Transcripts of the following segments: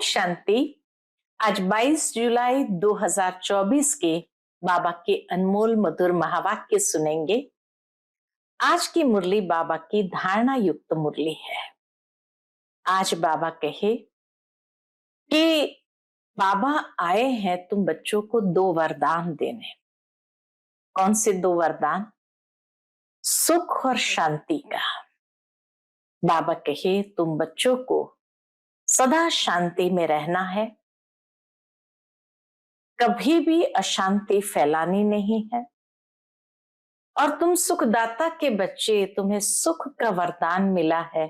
शांति। आज 22 जुलाई 2024 के बाबा के अनमोल मधुर महावाक्य सुनेंगे। आज की मुरली बाबा की धारणा युक्त मुरली है। आज बाबा कहे कि बाबा आए हैं तुम बच्चों को दो वरदान देने। कौन से दो वरदान? सुख और शांति का। बाबा कहे तुम बच्चों को सदा शांति में रहना है, कभी भी अशांति फैलानी नहीं है। और तुम सुखदाता के बच्चे, तुम्हें सुख का वरदान मिला है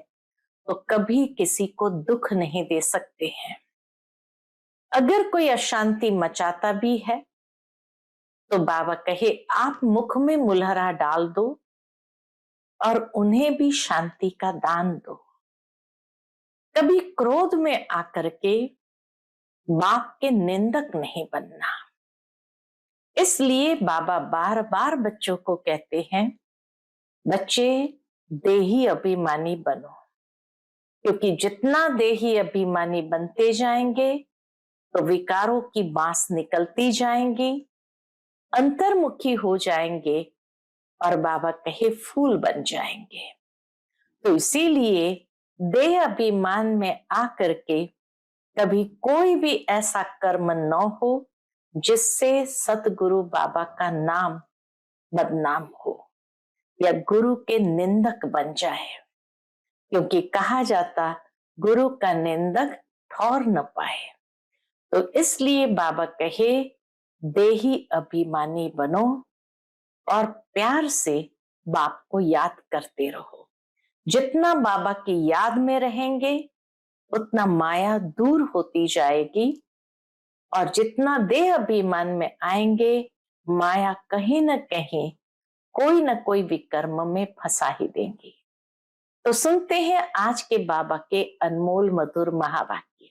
तो कभी किसी को दुख नहीं दे सकते हैं। अगर कोई अशांति मचाता भी है तो बाबा कहे आप मुख में मुलहरा डाल दो और उन्हें भी शांति का दान दो। कभी क्रोध में आकर के बाप के निंदक नहीं बनना। इसलिए बाबा बार बार बच्चों को कहते हैं बच्चे देही अभिमानी बनो, क्योंकि जितना देही अभिमानी बनते जाएंगे तो विकारों की बांस निकलती जाएंगी, अंतर्मुखी हो जाएंगे और बाबा कहे फूल बन जाएंगे। तो इसीलिए देह अभिमान में आकर के कभी कोई भी ऐसा कर्म न हो जिससे सतगुरु बाबा का नाम बदनाम हो या गुरु के निंदक बन जाए, क्योंकि कहा जाता गुरु का निंदक ठौर न पाए। तो इसलिए बाबा कहे देही अभिमानी बनो और प्यार से बाप को याद करते रहो। जितना बाबा की याद में रहेंगे उतना माया दूर होती जाएगी, और जितना देह अभिमान में आएंगे माया कहीं न कहीं कोई न कोई विकर्म में फंसा ही देंगी। तो सुनते हैं आज के बाबा के अनमोल मधुर महावाक्य।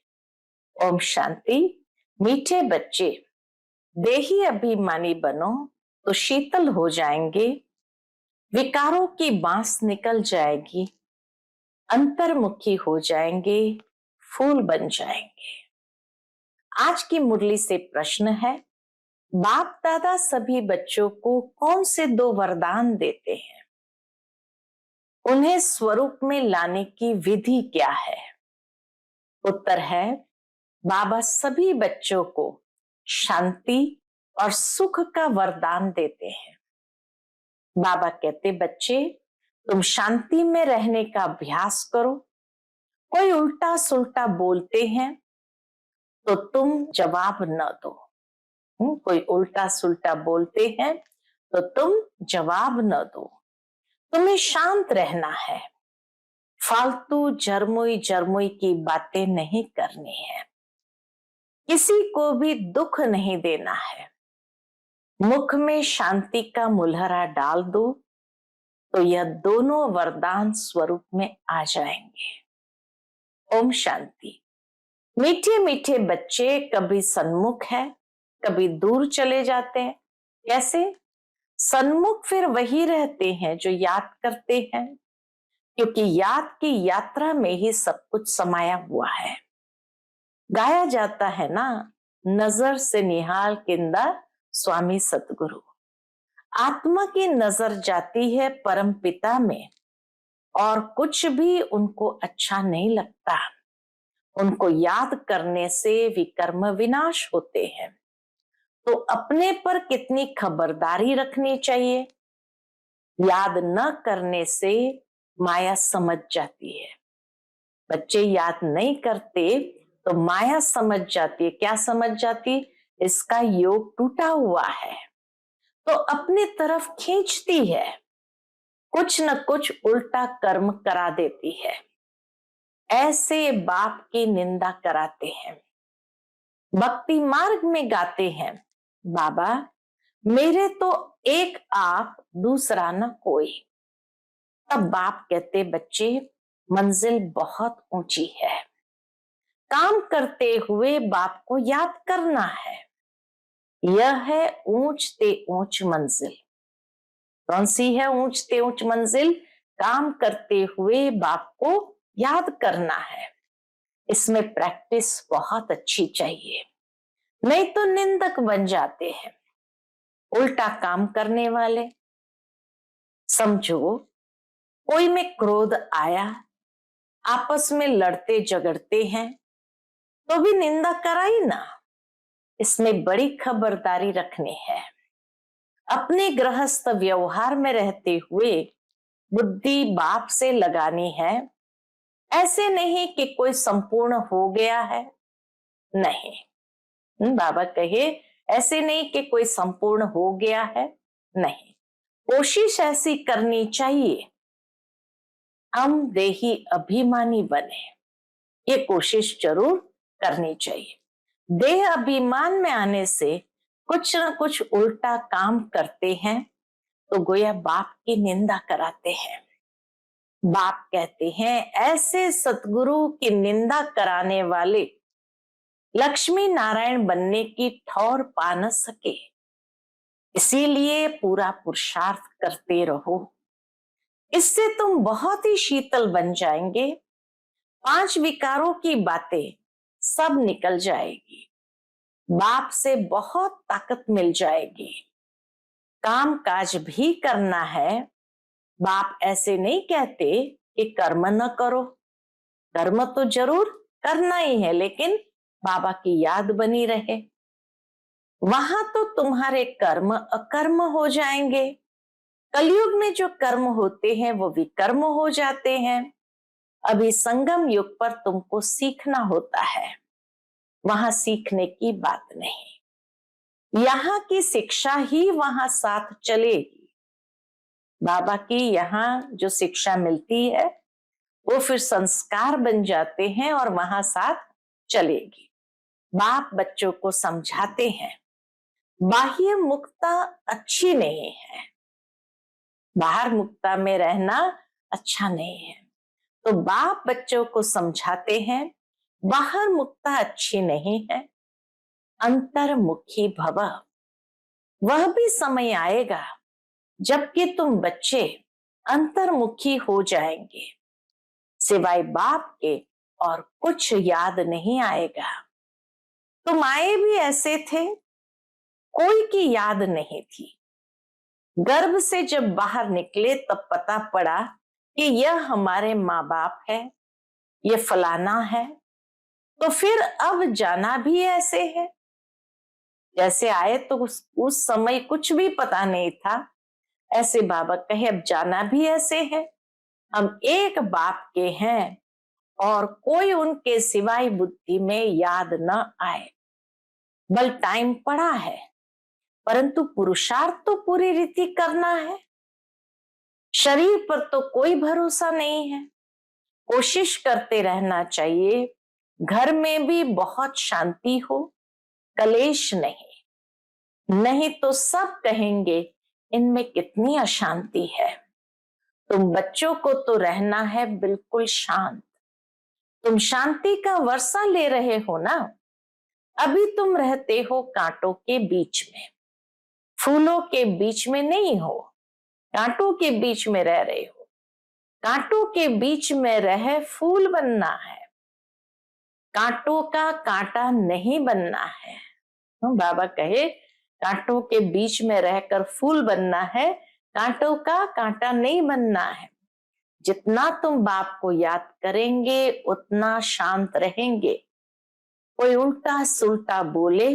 ओम शांति। मीठे बच्चे, देही अभिमानी बनो तो शीतल हो जाएंगे, विकारों की बांस निकल जाएगी, अंतर्मुखी हो जाएंगे, फूल बन जाएंगे। आज की मुरली से प्रश्न है, बाप दादा सभी बच्चों को कौन से दो वरदान देते हैं? उन्हें स्वरूप में लाने की विधि क्या है? उत्तर है, बाबा सभी बच्चों को शांति और सुख का वरदान देते हैं। बाबा कहते बच्चे तुम शांति में रहने का अभ्यास करो। कोई उल्टा सुल्टा बोलते हैं तो तुम जवाब न दो। कोई उल्टा सुल्टा बोलते हैं तो तुम जवाब न दो। तुम्हें शांत रहना है, फालतू जरमुई जरमुई की बातें नहीं करनी है, किसी को भी दुख नहीं देना है। मुख में शांति का मुलहरा डाल दो तो यह दोनों वरदान स्वरूप में आ जाएंगे। ओम शांति। मीठे मीठे बच्चे कभी सन्मुख है, कभी दूर चले जाते हैं। कैसे? सन्मुख फिर वही रहते हैं जो याद करते हैं, क्योंकि याद की यात्रा में ही सब कुछ समाया हुआ है। गाया जाता है ना, नजर से निहाल किंदा स्वामी सतगुरु। आत्मा की नजर जाती है परम पिता में और कुछ भी उनको अच्छा नहीं लगता। उनको याद करने से विकर्म विनाश होते हैं। तो अपने पर कितनी खबरदारी रखनी चाहिए। याद न करने से माया समझ जाती है। बच्चे याद नहीं करते तो माया समझ जाती है। क्या समझ जाती? इसका योग टूटा हुआ है, तो अपनी तरफ खींचती है, कुछ न कुछ उल्टा कर्म करा देती है। ऐसे बाप की निंदा कराते हैं। भक्ति मार्ग में गाते हैं, बाबा मेरे तो एक आप दूसरा न कोई। तब बाप कहते बच्चे मंजिल बहुत ऊंची है, काम करते हुए बाप को याद करना है। यह है ऊंचते ऊंच मंजिल। कौन सी है ऊंचते ऊंच मंजिल? काम करते हुए बाप को याद करना है। इसमें प्रैक्टिस बहुत अच्छी चाहिए, नहीं तो निंदक बन जाते हैं, उल्टा काम करने वाले। समझो कोई में क्रोध आया, आपस में लड़ते झगड़ते हैं, तो भी निंदा कराई ना। इसमें बड़ी खबरदारी रखनी है। अपने गृहस्थ व्यवहार में रहते हुए बुद्धि बाप से लगानी है। ऐसे नहीं कि कोई संपूर्ण हो गया है, नहीं। बाबा कहे ऐसे नहीं कि कोई संपूर्ण हो गया है, नहीं। कोशिश ऐसी करनी चाहिए हम देही अभिमानी बने, ये कोशिश जरूर करनी चाहिए। देह अभिमान में आने से कुछ न कुछ उल्टा काम करते हैं तो गोया बाप की निंदा कराते हैं। बाप कहते हैं ऐसे सतगुरु की निंदा कराने वाले लक्ष्मी नारायण बनने की ठौर पा न सके, इसीलिए पूरा पुरुषार्थ करते रहो। इससे तुम बहुत ही शीतल बन जाएंगे। 5 विकारों की बातें सब निकल जाएगी। बाप से बहुत ताकत मिल जाएगी। काम काज भी करना है। बाप ऐसे नहीं कहते कि कर्म न करो, कर्म तो जरूर करना ही है, लेकिन बाबा की याद बनी रहे। वहां तो तुम्हारे कर्म अकर्म हो जाएंगे। कलयुग में जो कर्म होते हैं वो विकर्म हो जाते हैं। अभी संगम युग पर तुमको सीखना होता है, वहां सीखने की बात नहीं। यहाँ की शिक्षा ही वहां साथ चलेगी। बाबा की यहाँ जो शिक्षा मिलती है वो फिर संस्कार बन जाते हैं और वहां साथ चलेगी। बाप बच्चों को समझाते हैं बाह्य मुक्ता अच्छी नहीं है, बाहर मुक्ता में रहना अच्छा नहीं है। तो बाप बच्चों को समझाते हैं बाहर मुक्ता अच्छी नहीं है, अंतर्मुखी भव। वह भी समय आएगा जबकि तुम बच्चे अंतर्मुखी हो जाएंगे, सिवाय बाप के और कुछ याद नहीं आएगा। तुम आए भी ऐसे थे, कोई की याद नहीं थी। गर्भ से जब बाहर निकले तब पता पड़ा कि यह हमारे माँ बाप है, ये फलाना है। तो फिर अब जाना भी ऐसे है। जैसे आए तो उस समय कुछ भी पता नहीं था, ऐसे बाबा कहे अब जाना भी ऐसे है। हम एक बाप के हैं और कोई उनके सिवाय बुद्धि में याद न आए। बल टाइम पड़ा है, परंतु पुरुषार्थ तो पूरी रीति करना है। शरीर पर तो कोई भरोसा नहीं है, कोशिश करते रहना चाहिए घर में भी बहुत शांति हो, कलेश नहीं। नहीं तो सब कहेंगे इनमें कितनी अशांति है। तुम बच्चों को तो रहना है बिल्कुल शांत। तुम शांति का वर्षा ले रहे हो ना। अभी तुम रहते हो कांटों के बीच में, फूलों के बीच में नहीं हो, कांटों के बीच में रह रहे हो। कांटों के बीच में रह फूल बनना है, कांटों का कांटा नहीं बनना है। बाबा कहे कांटों के बीच में रहकर फूल बनना है, कांटों का कांटा नहीं बनना है। जितना तुम बाप को याद करेंगे उतना शांत रहेंगे। कोई उल्टा सुल्टा बोले,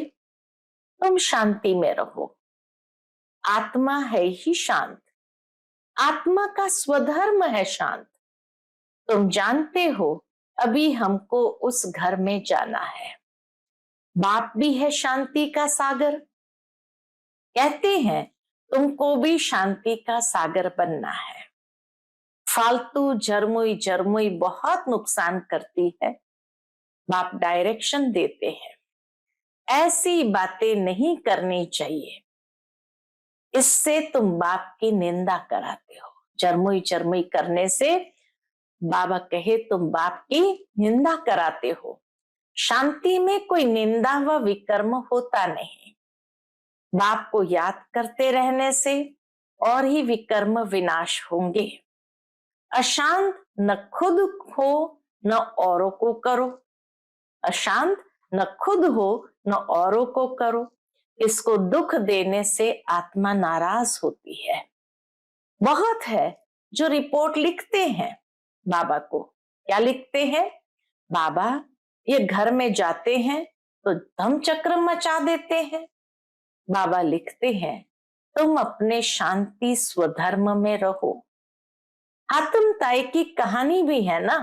तुम शांति में रहो। आत्मा है ही शांत, आत्मा का स्वधर्म है शांत। तुम जानते हो अभी हमको उस घर में जाना है। बाप भी है शांति का सागर, कहते हैं तुमको भी शांति का सागर बनना है। फालतू जरमुई जरमुई बहुत नुकसान करती है। बाप डायरेक्शन देते हैं ऐसी बातें नहीं करनी चाहिए, इससे तुम बाप की निंदा कराते हो। जरमुई जरमुई करने से बाबा कहे तुम बाप की निंदा कराते हो। शांति में कोई निंदा व विकर्म होता नहीं। बाप को याद करते रहने से और ही विकर्म विनाश होंगे। अशांत न खुद हो न औरों को करो। अशांत न खुद हो न औरों को करो। इसको दुख देने से आत्मा नाराज होती है। बहुत है जो रिपोर्ट लिखते हैं बाबा को। क्या लिखते हैं? बाबा ये घर में जाते हैं तो धम चक्र मचा देते हैं। बाबा लिखते हैं तुम अपने शांति स्वधर्म में रहो। हातिम ताई की कहानी भी है ना।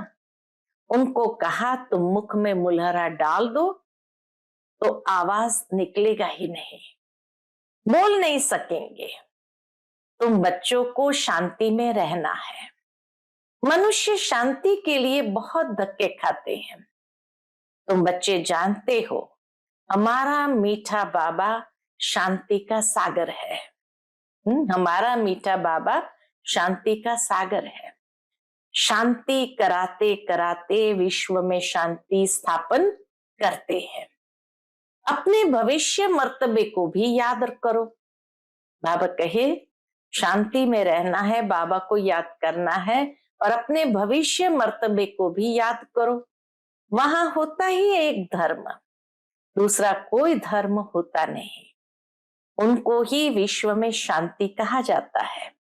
उनको कहा तुम मुख में मुलहरा डाल दो तो आवाज निकलेगा ही नहीं, बोल नहीं सकेंगे। तुम बच्चों को शांति में रहना है। मनुष्य शांति के लिए बहुत धक्के खाते हैं। तुम बच्चे जानते हो हमारा मीठा बाबा शांति का सागर है। हमारा मीठा बाबा शांति का सागर है। शांति कराते कराते विश्व में शांति स्थापन करते हैं। अपने भविष्य मर्तबे को भी याद करो। बाबा कहे शांति में रहना है, बाबा को याद करना है और अपने भविष्य मर्तबे को भी याद करो। वहां होता ही एक धर्म, दूसरा कोई धर्म होता नहीं। उनको ही विश्व में शांति कहा जाता है।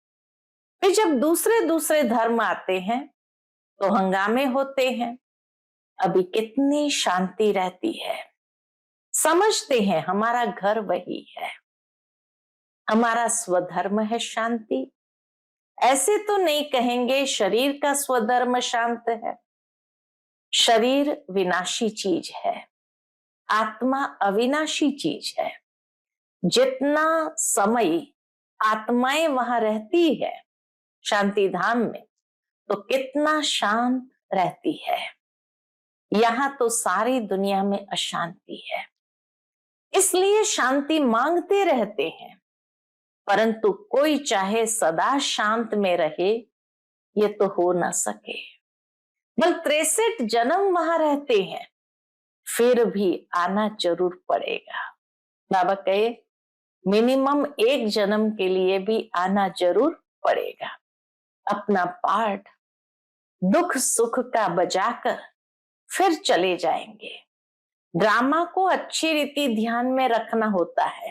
फिर जब दूसरे दूसरे धर्म आते हैं तो हंगामे होते हैं। अभी कितनी शांति रहती है। समझते हैं हमारा घर वही है, हमारा स्वधर्म है शांति। ऐसे तो नहीं कहेंगे शरीर का स्वधर्म शांत है। शरीर विनाशी चीज है, आत्मा अविनाशी चीज है। जितना समय आत्माएं वहां रहती है शांति धाम में तो कितना शांत रहती है। यहां तो सारी दुनिया में अशांति है, इसलिए शांति मांगते रहते हैं। परंतु कोई चाहे सदा शांत में रहे ये तो हो ना सके। बल 63 जन्म वहां रहते हैं, फिर भी आना जरूर पड़ेगा। बाबा कहे मिनिमम 1 जन्म के लिए भी आना जरूर पड़ेगा। अपना पार्ट दुख सुख का बजाकर फिर चले जाएंगे। ड्रामा को अच्छी रीति ध्यान में रखना होता है।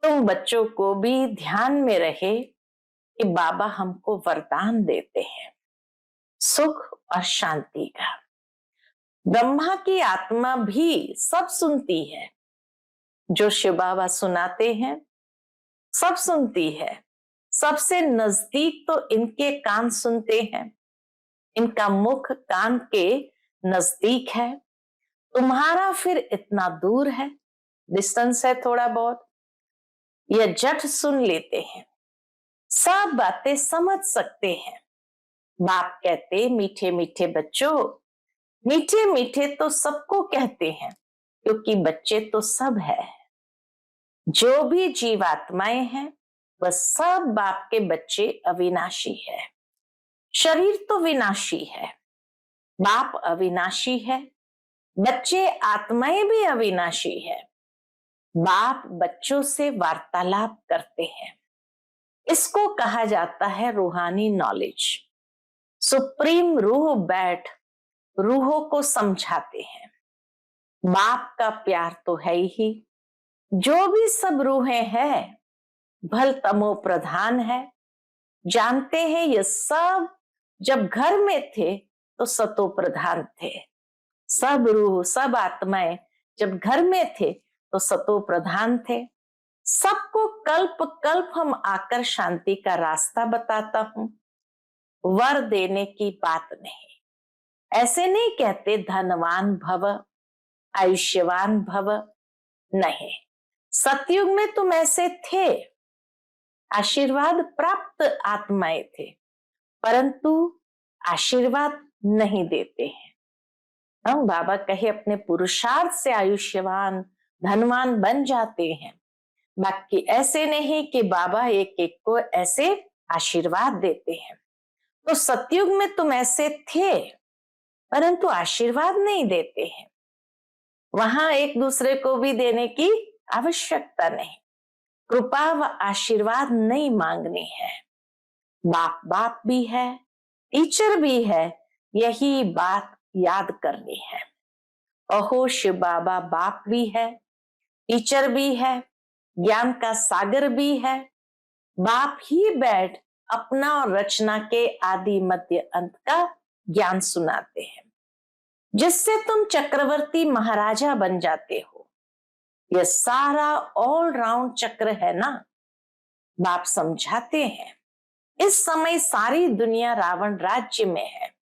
तुम बच्चों को भी ध्यान में रहे कि बाबा हमको वरदान देते हैं सुख और शांति का। ब्रह्मा की आत्मा भी सब सुनती है, जो शिव बाबा सुनाते हैं सब सुनती है। सबसे नजदीक तो इनके कान सुनते हैं, इनका मुख कान के नजदीक है। तुम्हारा फिर इतना दूर है, डिस्टेंस है थोड़ा बहुत। यह जट सुन लेते हैं, सब बातें समझ सकते हैं। बाप कहते मीठे मीठे बच्चों, मीठे मीठे तो सबको कहते हैं क्योंकि बच्चे तो सब है। जो भी जीवात्माएं हैं वह सब बाप के बच्चे अविनाशी है। शरीर तो विनाशी है, बाप अविनाशी है, बच्चे आत्माएं भी अविनाशी है। बाप बच्चों से वार्तालाप करते हैं। इसको कहा जाता है रूहानी नॉलेज। सुप्रीम रूह बैठ रूहों को समझाते हैं। बाप का प्यार तो है ही। जो भी सब रूहें हैं भल तमो प्रधान है। जानते हैं ये सब जब घर में थे तो सतो प्रधान थे। सब रूह सब आत्माएं जब घर में थे तो सतो प्रधान थे। सबको कल्प कल्प हम आकर शांति का रास्ता बताता हूं। वर देने की बात नहीं। ऐसे नहीं कहते धनवान भव आयुष्यवान भव, नहीं। सतयुग में तुम ऐसे थे, आशीर्वाद प्राप्त आत्माएं थे, परंतु आशीर्वाद नहीं देते हैं। हम बाबा कहे अपने पुरुषार्थ से आयुष्यवान धनवान बन जाते हैं। बाकी ऐसे नहीं कि बाबा एक एक को ऐसे आशीर्वाद देते हैं। तो सतयुग में तुम ऐसे थे परंतु आशीर्वाद नहीं देते हैं। वहां एक दूसरे को भी देने की आवश्यकता नहीं। कृपा व आशीर्वाद नहीं मांगनी है। बाप बाप भी है, टीचर भी है, यही बात याद करनी है। अहो शिव बाबा बाप भी है, टीचर भी है, ज्ञान का सागर भी है। बाप ही बैठ अपना और रचना के आदि मध्य अंत का ज्ञान सुनाते हैं, जिससे तुम चक्रवर्ती महाराजा बन जाते हो। यह सारा ऑल राउंड चक्र है ना, बाप समझाते हैं। इस समय सारी दुनिया रावण राज्य में है।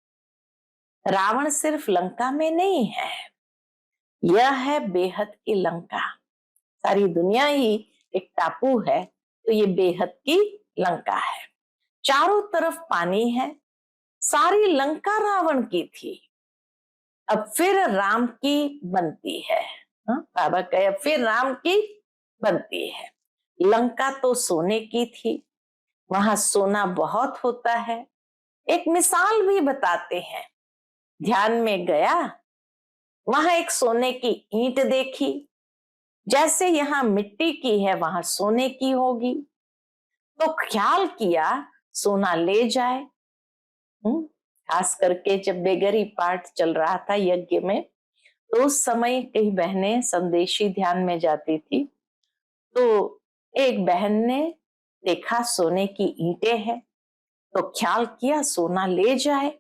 रावण सिर्फ लंका में नहीं है, यह है बेहद की लंका। सारी दुनिया ही एक टापू है, तो ये बेहद की लंका है। चारों तरफ पानी है। सारी लंका रावण की थी, अब फिर राम की बनती है। बाबा कहे फिर राम की बनती है। लंका तो सोने की थी, वहां सोना बहुत होता है। एक मिसाल भी बताते हैं। ध्यान में गया, वहां एक सोने की ईंट देखी, जैसे यहाँ मिट्टी की है वहां सोने की होगी। तो ख्याल किया सोना ले जाए। खास करके जब बेगरी पाठ चल रहा था यज्ञ में, तो उस समय कई बहनें संदेशी ध्यान में जाती थी। तो एक बहन ने देखा सोने की ईंटें हैं, तो ख्याल किया सोना ले जाए।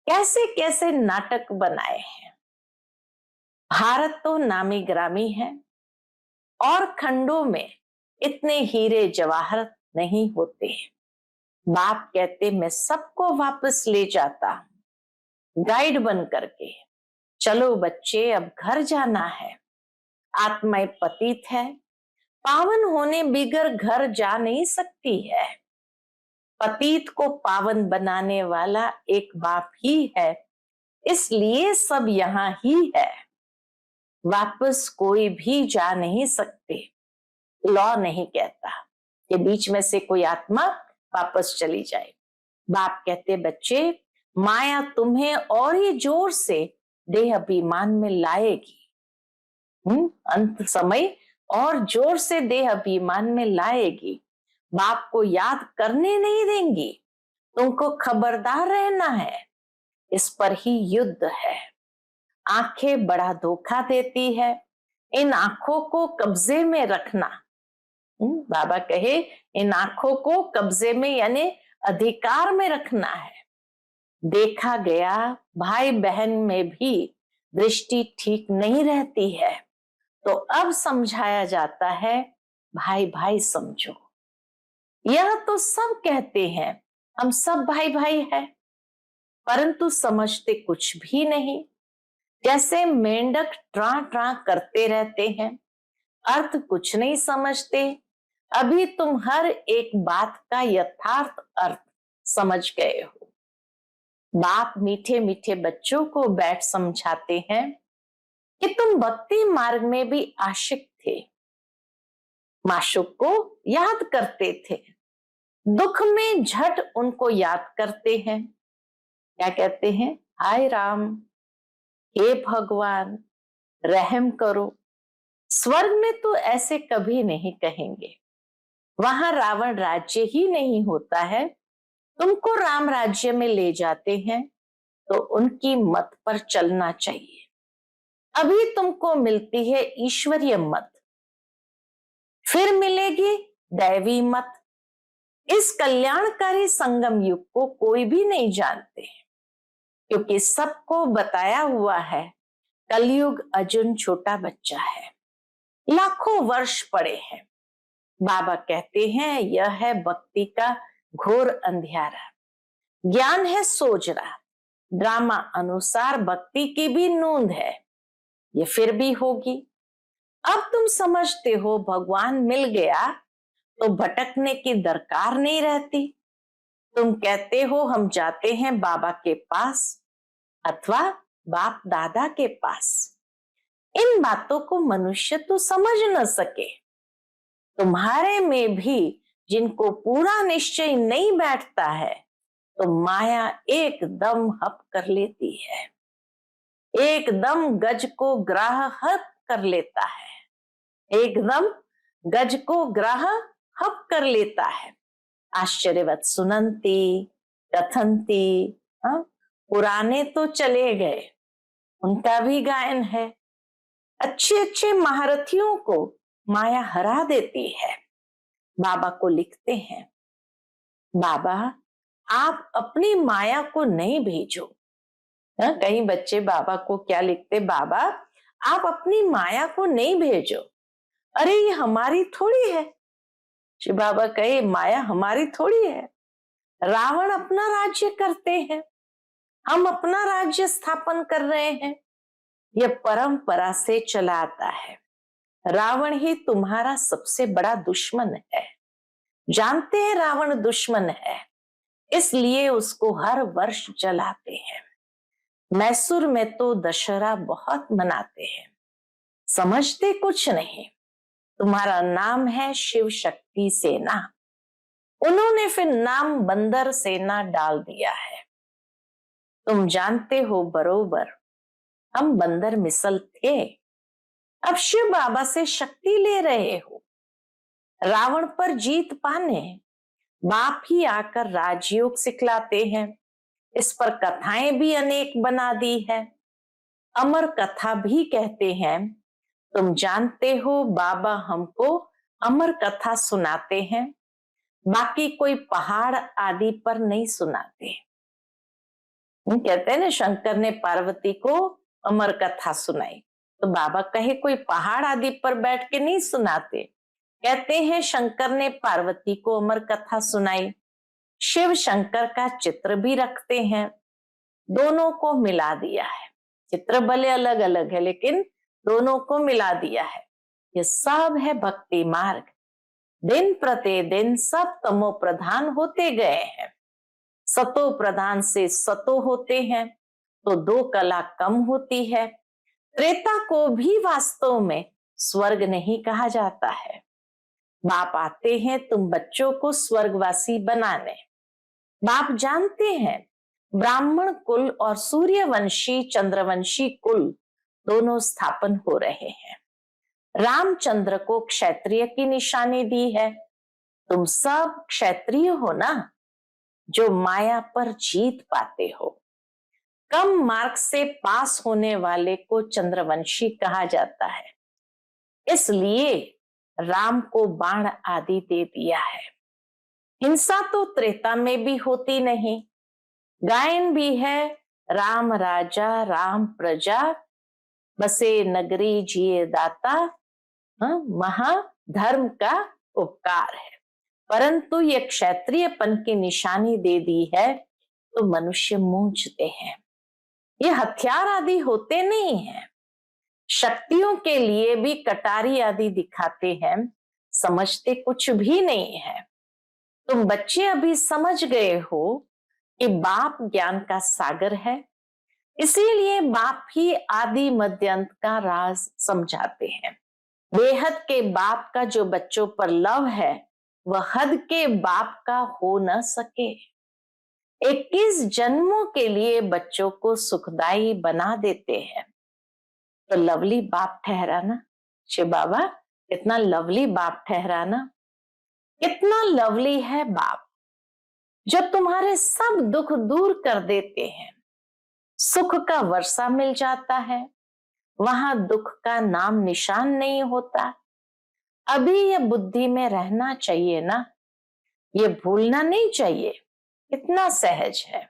कैसे कैसे नाटक बनाए हैं। भारत तो नामी ग्रामी है, और खंडों में इतने हीरे जवाहरत नहीं होते हैं। बाप कहते मैं सबको वापस ले जाता हूं गाइड बन करके। चलो बच्चे अब घर जाना है। आत्माएं पतित है, पावन होने बिगर घर जा नहीं सकती है। पतित को पावन बनाने वाला एक बाप ही है, इसलिए सब यहाँ ही है। वापस कोई भी जा नहीं सकते। लॉ नहीं कहता कि बीच में से कोई आत्मा वापस चली जाए। बाप कहते बच्चे माया तुम्हें और ही जोर से देह अभिमान में लाएगी। अंत समय और जोर से देह अभिमान में लाएगी। बाप को याद करने नहीं देंगी। तुमको खबरदार रहना है, इस पर ही युद्ध है। आंखें बड़ा धोखा देती है, इन आंखों को कब्जे में रखना। बाबा कहे इन आंखों को कब्जे में यानी अधिकार में रखना है। देखा गया भाई बहन में भी दृष्टि ठीक नहीं रहती है, तो अब समझाया जाता है भाई भाई समझो। यह तो सब कहते हैं हम सब भाई भाई है, परंतु समझते कुछ भी नहीं। जैसे मेंढक ट्रा ट्रा करते रहते हैं, अर्थ कुछ नहीं समझते। अभी तुम हर एक बात का यथार्थ अर्थ समझ गए हो। बाप मीठे मीठे बच्चों को बैठ समझाते हैं कि तुम भक्ति मार्ग में भी आशिक थे, माशूक को याद करते थे, दुख में झट उनको याद करते हैं। क्या कहते हैं? हाय राम, हे भगवान रहम करो। स्वर्ग में तो ऐसे कभी नहीं कहेंगे, वहां रावण राज्य ही नहीं होता है। तुमको राम राज्य में ले जाते हैं तो उनकी मत पर चलना चाहिए। अभी तुमको मिलती है ईश्वरीय मत, फिर मिलेगी दैवी मत। इस कल्याणकारी संगम युग को कोई भी नहीं जानते, क्योंकि सबको बताया हुआ है कलयुग अर्जुन छोटा बच्चा है, लाखों वर्ष पड़े हैं। बाबा कहते हैं यह है भक्ति का घोर अंधियारा। ज्ञान है सोजरा, ड्रामा अनुसार भक्ति की भी नूंद है, ये फिर भी होगी। अब तुम समझते हो भगवान मिल गया तो भटकने की दरकार नहीं रहती। तुम कहते हो हम जाते हैं बाबा के पास अथवा बाप दादा के पास। इन बातों को मनुष्य तो समझ न सके। तुम्हारे में भी जिनको पूरा निश्चय नहीं बैठता है, तो माया एकदम हप कर लेती है, एकदम गज को ग्राह हप कर लेता है, एकदम गज को ग्राह हप कर लेता है। आश्चर्यवत सुनंती कथंती, पुराने तो चले गए, उनका भी गायन है। अच्छे अच्छे महारथियों को माया हरा देती है। बाबा को लिखते हैं, बाबा आप अपनी माया को नहीं भेजो। कई बच्चे बाबा को क्या लिखते, बाबा आप अपनी माया को नहीं भेजो, अरे ये हमारी थोड़ी है। श्री बाबा कहे माया हमारी थोड़ी है। रावण अपना राज्य करते हैं, हम अपना राज्य स्थापन कर रहे हैं। यह परंपरा से चला आता है। रावण ही तुम्हारा सबसे बड़ा दुश्मन है। जानते हैं रावण दुश्मन है, इसलिए उसको हर वर्ष जलाते हैं। मैसूर में तो दशहरा बहुत मनाते हैं, समझते कुछ नहीं। तुम्हारा नाम है शिव शक्ति सेना, उन्होंने फिर नाम बंदर सेना डाल दिया है। तुम जानते हो बरोबर हम बंदर मिसल थे, अब शिव बाबा से शक्ति ले रहे हो। रावण पर जीत पाने बाप ही आकर राजयोग सिखलाते हैं। इस पर कथाएं भी अनेक बना दी है। अमर कथा भी कहते हैं। तुम जानते हो बाबा हमको अमर कथा सुनाते हैं, बाकी कोई पहाड़ आदि पर नहीं सुनाते। कहते हैं ना शंकर ने पार्वती को अमर कथा सुनाई, तो बाबा कहे कोई पहाड़ आदि पर बैठ के नहीं सुनाते। कहते हैं शंकर ने पार्वती को अमर कथा सुनाई। शिव शंकर का चित्र भी रखते हैं, दोनों को मिला दिया है। चित्र भले अलग अलग है लेकिन दोनों को मिला दिया है। ये सब है भक्ति मार्ग। दिन प्रतिदिन सब तमो प्रधान होते गए हैं, सतो प्रधान से सतो होते हैं, तो दो कला कम होती है। त्रेता को भी वास्तव में स्वर्ग नहीं कहा जाता है। बाप आते हैं तुम बच्चों को स्वर्गवासी बनाने। बाप जानते हैं ब्राह्मण कुल और सूर्यवंशी चंद्रवंशी कुल दोनों स्थापन हो रहे हैं। रामचंद्र को क्षत्रिय की निशानी दी है। तुम सब क्षत्रिय हो ना, जो माया पर जीत पाते हो। कम मार्क से पास होने वाले को चंद्रवंशी कहा जाता है, इसलिए राम को बाण आदि दे दिया है। हिंसा तो त्रेता में भी होती नहीं। गायन भी है, राम राजा राम प्रजा, बसे नगरी जिए दाता, महाधर्म का उपकार है। परंतु ये क्षत्रियपन की निशानी दे दी है तो मनुष्य मूंझते हैं। ये हथियार आदि होते नहीं हैं, शक्तियों के लिए भी कटारी आदि दिखाते हैं, समझते कुछ भी नहीं है। तुम बच्चे अभी समझ गए हो कि बाप ज्ञान का सागर है, इसीलिए बाप ही आदि मध्य अंत का राज समझाते हैं। बेहद के बाप का जो बच्चों पर लव है वह हद के बाप का हो न सके। 21 जन्मों के लिए बच्चों को सुखदाई बना देते हैं, तो लवली बाप ठहरा ना। शिव बाबा इतना लवली बाप ठहरा ना, कितना लवली है बाप, जो तुम्हारे सब दुख दूर कर देते हैं। सुख का वर्षा मिल जाता है, वहां दुख का नाम निशान नहीं होता। अभी ये बुद्धि में रहना चाहिए ना, ये भूलना नहीं चाहिए। इतना सहज है,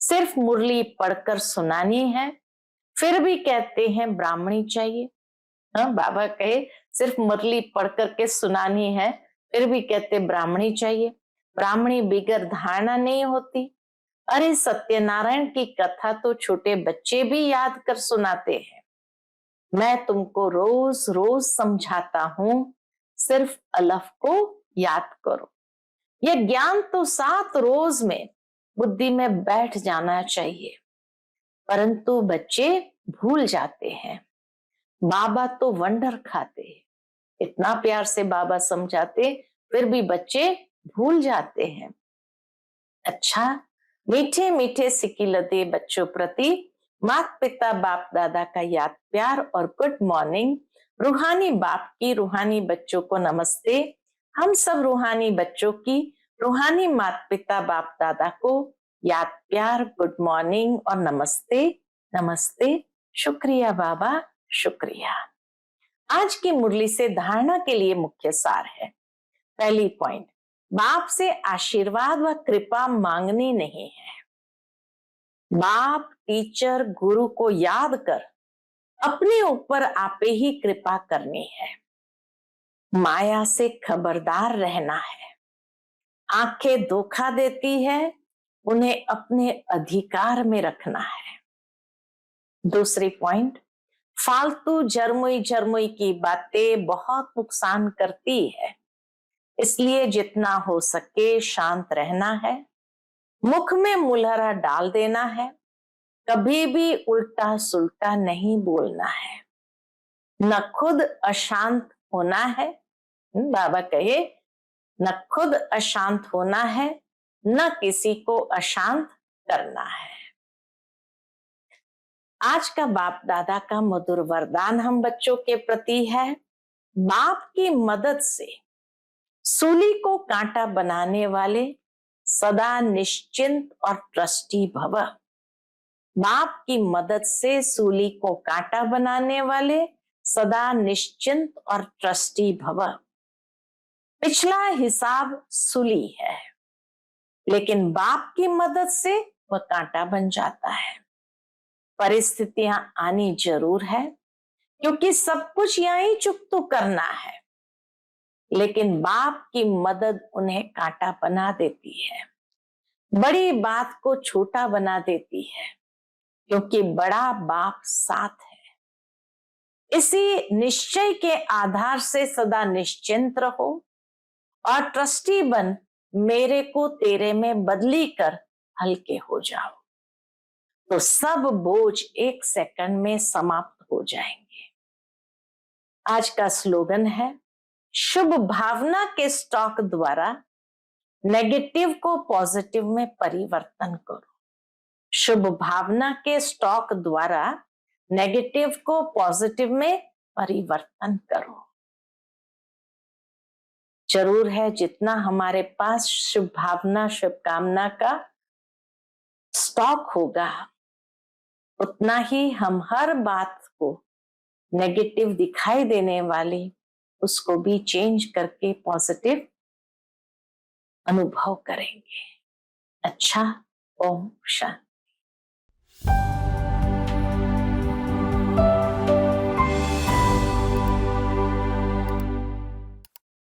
सिर्फ मुरली पढ़कर सुनानी है, फिर भी कहते हैं ब्राह्मणी चाहिए। बाबा कहे सिर्फ मुरली पढ़ करके सुनानी है, फिर भी कहते ब्राह्मणी चाहिए। ब्राह्मणी बिगर धारणा नहीं होती। अरे सत्यनारायण की कथा तो छोटे बच्चे भी याद कर सुनाते हैं। मैं तुमको रोज रोज समझाता हूं, सिर्फ अलफ को याद करो। यह ज्ञान तो 7 रोज में बुद्धि में बैठ जाना चाहिए, परंतु बच्चे भूल जाते हैं। बाबा तो वंडर खाते, इतना प्यार से बाबा समझाते, फिर भी बच्चे भूल जाते हैं। अच्छा, मीठे मीठे सिकिलते बच्चों प्रति माता पिता बाप दादा का याद प्यार और गुड मॉर्निंग। रूहानी बाप की रूहानी बच्चों को नमस्ते। हम सब रूहानी बच्चों की रूहानी माता पिता बाप दादा को याद प्यार, गुड मॉर्निंग और नमस्ते। नमस्ते, शुक्रिया बाबा, शुक्रिया। आज की मुरली से धारणा के लिए मुख्य सार है। पहली पॉइंट, बाप से आशीर्वाद व कृपा मांगनी नहीं है। बाप, टीचर, गुरु को याद कर अपने ऊपर आपे ही कृपा करनी है। माया से खबरदार रहना है। आंखें धोखा देती है, उन्हें अपने अधिकार में रखना है। दूसरी पॉइंट, फालतू जरमुई जरमुई की बातें बहुत नुकसान करती है, इसलिए जितना हो सके शांत रहना है। मुख में मुलहरा डाल देना है, कभी भी उल्टा सुल्टा नहीं बोलना है। न खुद अशांत होना है, बाबा कहे न खुद अशांत होना है, न किसी को अशांत करना है। आज का बाप दादा का मधुर वरदान हम बच्चों के प्रति है। बाप की मदद से सूली को कांटा बनाने वाले सदा निश्चिंत और ट्रस्टी भव। बाप की मदद से सूली को कांटा बनाने वाले सदा निश्चिंत और ट्रस्टी भव। पिछला हिसाब सूली है, लेकिन बाप की मदद से वह कांटा बन जाता है। परिस्थितियां आनी जरूर है, क्योंकि सब कुछ यहीं चुकतो करना है, लेकिन बाप की मदद उन्हें कांटा बना देती है। बड़ी बात को छोटा बना देती है, क्योंकि बड़ा बाप साथ है। इसी निश्चय के आधार से सदा निश्चिंत रहो और ट्रस्टी बन मेरे को तेरे में बदली कर हल्के हो जाओ, तो सब बोझ एक सेकंड में समाप्त हो जाएंगे। आज का स्लोगन है, शुभ भावना के स्टॉक द्वारा नेगेटिव को पॉजिटिव में परिवर्तन करो। शुभ भावना के स्टॉक द्वारा नेगेटिव को पॉजिटिव में परिवर्तन करो। जरूर है, जितना हमारे पास शुभ भावना, शुभकामना का स्टॉक होगा, उतना ही हम हर बात को नेगेटिव दिखाई देने वाली उसको भी चेंज करके पॉजिटिव अनुभव करेंगे। अच्छा, ओम शांति।